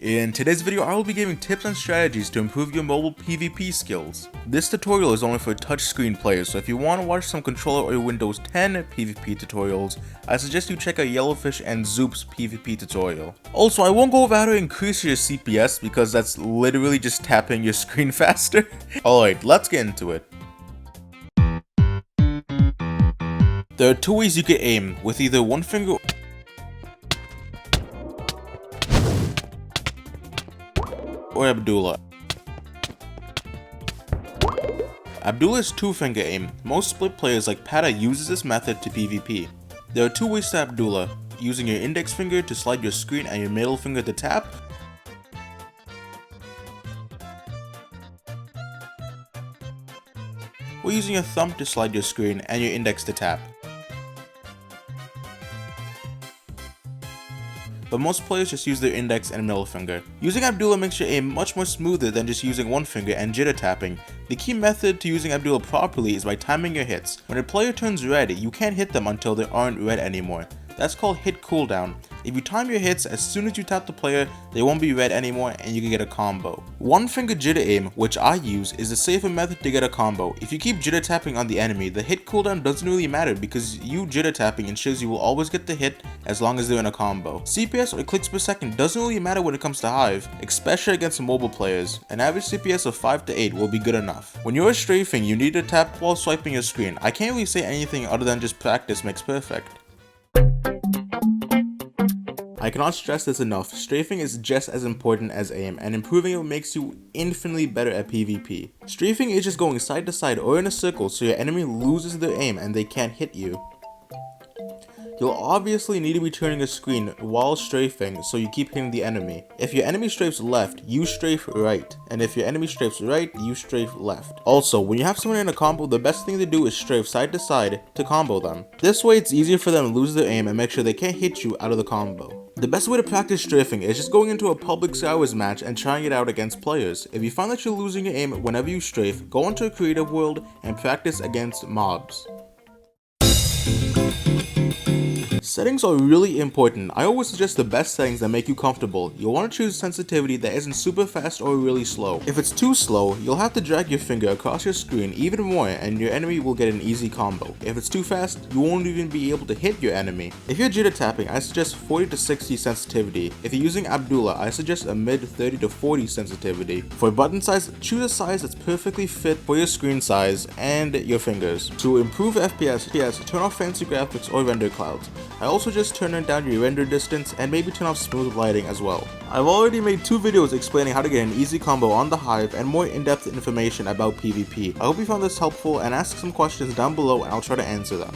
In today's video, I will be giving tips and strategies to improve your mobile PvP skills. This tutorial is only for touchscreen players, so if you want to watch some controller or Windows 10 PvP tutorials, I suggest you check out Yellowfish and Zoop's PvP tutorial. Also, I won't go over how to increase your CPS because that's literally just tapping your screen faster. Alright, let's get into it. There are two ways you can aim, with either one finger or Abdullah. Abdullah is two-finger aim. Most split players like Pada uses this method to PvP. There are two ways to Abdullah, using your index finger to slide your screen and your middle finger to tap, or using your thumb to slide your screen and your index to tap. But most players just use their index and middle finger. Using Abdullah makes your aim much more smoother than just using one finger and jitter tapping. The key method to using Abdullah properly is by timing your hits. When a player turns red, you can't hit them until they aren't red anymore. That's called hit cooldown. If you time your hits as soon as you tap the player, they won't be red anymore and you can get a combo. One finger jitter aim, which I use, is the safer method to get a combo. If you keep jitter tapping on the enemy, the hit cooldown doesn't really matter because you jitter tapping ensures you will always get the hit as long as they're in a combo. CPS or clicks per second doesn't really matter when it comes to Hive, especially against mobile players. An average CPS of 5 to 8 will be good enough. When you're strafing, you need to tap while swiping your screen. I can't really say anything other than just practice makes perfect. I cannot stress this enough, strafing is just as important as aim, and improving it makes you infinitely better at PvP. Strafing is just going side to side or in a circle so your enemy loses their aim and they can't hit you. You'll obviously need to be turning your screen while strafing so you keep hitting the enemy. If your enemy strafes left, you strafe right, and if your enemy strafes right, you strafe left. Also, when you have someone in a combo, the best thing to do is strafe side to side to combo them. This way it's easier for them to lose their aim and make sure they can't hit you out of the combo. The best way to practice strafing is just going into a public Skywars match and trying it out against players. If you find that you're losing your aim whenever you strafe, go into a creative world and practice against mobs. Settings are really important. I always suggest the best settings that make you comfortable. You'll want to choose sensitivity that isn't super fast or really slow. If it's too slow, you'll have to drag your finger across your screen even more and your enemy will get an easy combo. If it's too fast, you won't even be able to hit your enemy. If you're jitter tapping, I suggest 40 to 60 sensitivity. If you're using Abdullah, I suggest a mid 30 to 40 sensitivity. For button size, choose a size that's perfectly fit for your screen size and your fingers. To improve FPS, turn off fancy graphics or render clouds. I also just turn down your render distance and maybe turn off smooth lighting as well. I've already made 2 videos explaining how to get an easy combo on the Hive and more in-depth information about PvP. I hope you found this helpful and ask some questions down below and I'll try to answer them.